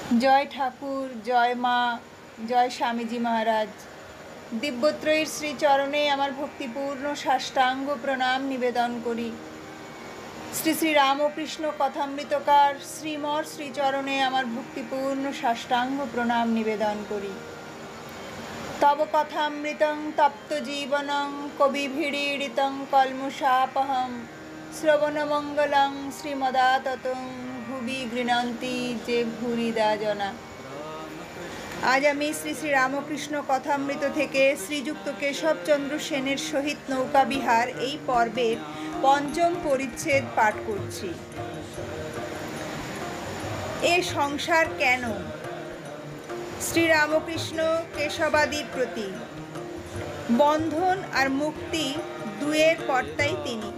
জয় ঠাকুর, জয় মা, জয় স্বামীজি মহারাজ। দিব্যত্রয়ীর শ্রীচরণে আমার ভক্তিপূর্ণ সাষ্টাঙ্গ প্রণাম নিবেদন করি। শ্রী শ্রী রামকৃষ্ণ কথামৃতকার শ্রীমর শ্রীচরণে আমার ভক্তিপূর্ণ সাষ্টাঙ্গ প্রণাম নিবেদন করি। তব কথামৃতং তপ্ত জীবনং কবিভিড়ীড়িতং কলমুষাপহম শ্রবণমঙ্গলং শ্রীমদাততং ভুবি গৃণন্তি যে ভূরিদা জনা। আজ আমি শ্রী শ্রী রামকৃষ্ণ কথামৃত থেকে শ্রীযুক্ত কেশবচন্দ্র সেনের সহিত নৌকাবিহার এই পর্বের পঞ্চম পরিচ্ছেদ পাঠ করছি। এ সংসার কেন? শ্রীরামকৃষ্ণ কেশবাদির প্রতি। বন্ধন আর মুক্তি দুয়ের কর্তাই তিনি।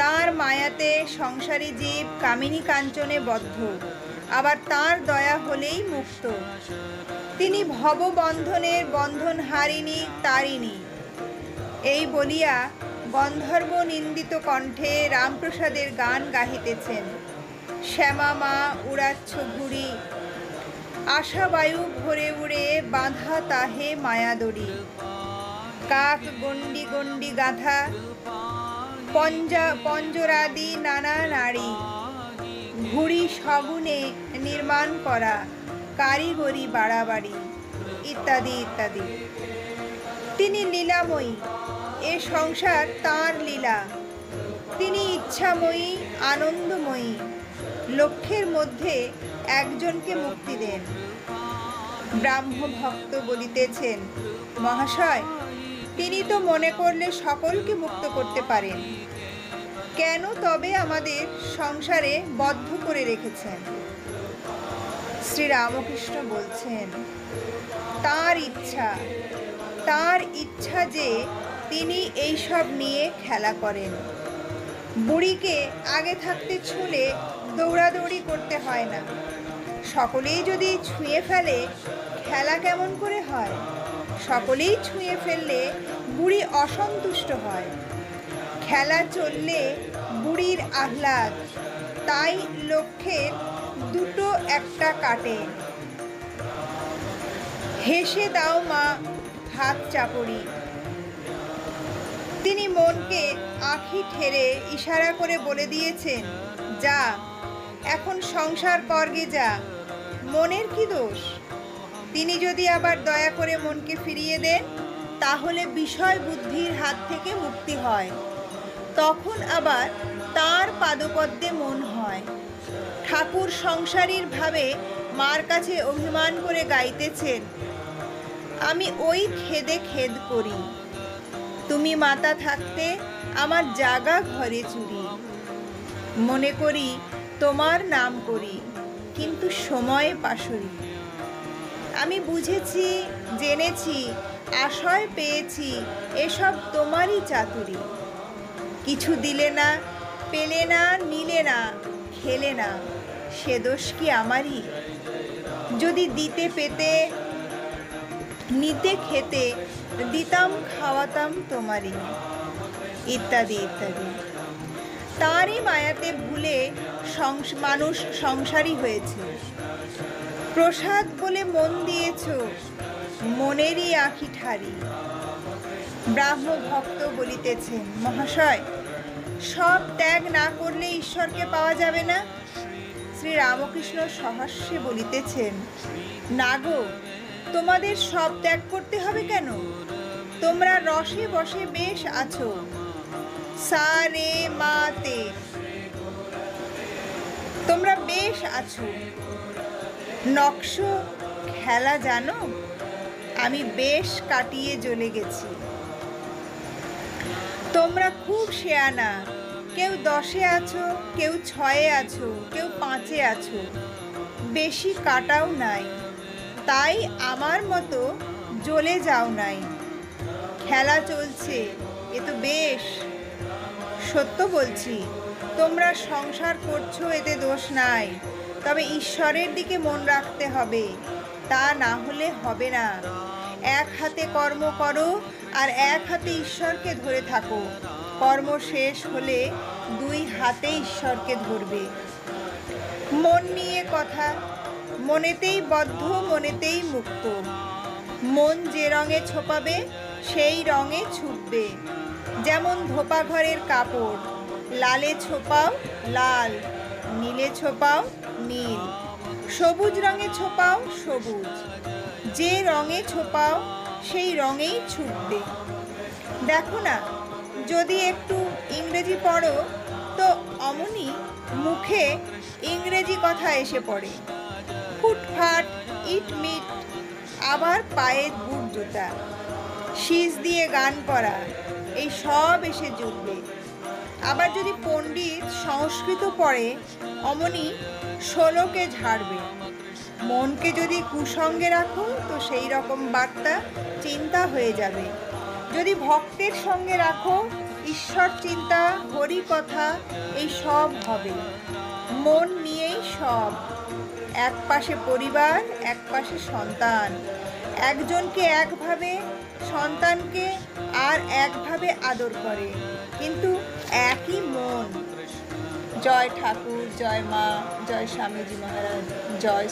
তার মায়াতে সংসারী জীব কামিনী কাঞ্চনে বদ্ধ, আবার তার দয়া হলেই মুক্ত। তিনি ভববন্ধনের বন্ধন হারিনি, তারিনি। এই বলিয়া গন্ধর্ব নিন্দিত কণ্ঠে রামপ্রসাদের গান গাহিতেছেন। শ্যামা মা উড়াচ্ছ ঘুড়ি, আশাবায়ু ভরে উড়ে বাঁধা তাহে মায়াদড়ি। কাক গণ্ডি গণ্ডি গাধা, পঞ্জরাদি নানা নারী। ঘুড়ি সগুণে নির্মাণ করা, কারিগরি বাড়াবাড়ি, ইত্যাদি ইত্যাদি। তিনি লীলাময়ী, এ সংসার তাঁর লীলা। তিনি ইচ্ছাময়ী, আনন্দময়ী। লক্ষ্যের মধ্যে একজনকে মুক্তি দেন। ব্রাহ্ম ভক্ত বলিতেছেন, মহাশয়, তিনি তো মনে করলে সকলকে মুক্ত করতে পারেন, কেন তবে আমাদের সংসারে বদ্ধ করে রেখেছেন? শ্রী রামকৃষ্ণ বলছেন, তার ইচ্ছা যে তিনি এইসব নিয়ে খেলা করেন। বুড়িকে আগে থাকতে ছুঁলে দৌড়াদৌড়ি করতে হয় না। সকলেই যদি ছুঁয়ে ফেলে, খেলা কেমন করে হয়? সকলেই ছুঁয়ে ফেললে বুড়ি অসন্তুষ্ট হয়। খেলা চললে বুড়ির আহ্লাদ, তাই লক্ষ্যের দুটো একটা কাটে। হেসে দাও মা হাত চাপড়ি। তিনি মনকে আঁখি ঠেরে ইশারা করে বলে দিয়েছেন, যা এখন সংসার করগে যা। মনের কি দোষ? তিনি যদি আবার দয়া করে মনকে ফিরিয়ে দেন, তাহলে বিষয় বুদ্ধির হাত থেকে মুক্তি হয়। তখন আবার তার পাদপদ্মে মন হয়। ঠাকুর সংসারীর ভাবে মার কাছে অভিমান করে গাইতেছেন, আমি ওই খেদে খেদ করি। তুমি মাতা থাকতে আমার জাগা ঘরে চুরি। মনে করি তোমার নাম করি, কিন্তু সময়ে পাশরি। আমি বুঝেছি, জেনেছি, আশয় পেয়েছি, এসব তোমারই চাতুরি। কিছু দিলে না, পেলে না, নিলে না, খেলে না, সে দোষ কি আমারই? যদি দিতে পেতে, নিতে খেতে, দিতাম খাওয়াতাম তোমারই, ইত্যাদি ইত্যাদি। তারই মায়াতে ভুলে মানুষ সংসারী হয়েছে। প্রসাদ বলে মন দিয়েছ, মনেরই আঁখি ঠারি। ব্রাহ্ম ভক্ত বলিতেছেন, মহাশয়, সব ত্যাগ না করলে ঈশ্বরকে পাওয়া যাবে না? শ্রী রামকৃষ্ণ সহাস্যে বলিতেছেন, না গো, তোমাদের সব ত্যাগ করতে হবে কেন? তোমরা রসে বসে বেশ আছো। সা রে মা তে তোমরা বেশ আছো। নকশ খেলা জানো? আমি বেশ কাটিয়ে জ্বলে গেছি। তোমরা খুব শেয়ানা, কেউ 10-এ আছো, কেউ 6-এ আছো, কেউ 5-এ আছো, বেশি কাটাও নাই, তাই আমার মতো জ্বলে যাও নাই। খেলা চলছে, এ তো বেশ। সত্য বলছি, তোমরা সংসার করছো, এতে দোষ নাই, তবে ঈশ্বরের দিকে মন রাখতে হবে, তা না হলে হবে না। এক হাতে কর্ম করো আর এক হাতে ঈশ্বরকে ধরে থাকো। কর্ম শেষ হলে দুই হাতে ঈশ্বরকে ধরবে। মন নিয়ে কথা, মনেতেই বদ্ধ মনেতেই মুক্ত। মন যে রঙে ছোপাবে সেই রঙে ছুটবে। যেমন ধোপা ঘরের কাপড়, লালে ছোপাও লাল, নীলে ছোপাও নীল, সবুজ রঙে ছোপাও সবুজ। যে রঙে ছোপাও সেই রঙেই ছুটবে। দেখো না, যদি একটু ইংরেজি পড়ো তো অমনি মুখে ইংরেজি কথা এসে পড়ে। ফুটফাট, ইট মিট, আবার পায়ে বুট জুতা, শীষ দিয়ে গান করা, এই সব এসে জুটবে। আবার যদি পণ্ডিত সংস্কৃত পড়ে অমনি ষোলোকে ঝাড়বে। মনকে যদি কুসঙ্গে রাখো তো সেই রকম বার্তা চিন্তা হয়ে যাবে। যদি ভক্তের সঙ্গে রাখো ঈশ্বর চিন্তা, হরি কথা, এই সব হবে। মন নিয়েই সব। এক পাশে পরিবার, এক পাশে সন্তান। একজনকে একভাবে, সন্তানকে আর একভাবে আদর করে, কিন্তু একই মন। জয় ঠাকুর, জয় মা, জয় স্বামীজি মহারাজ, জয়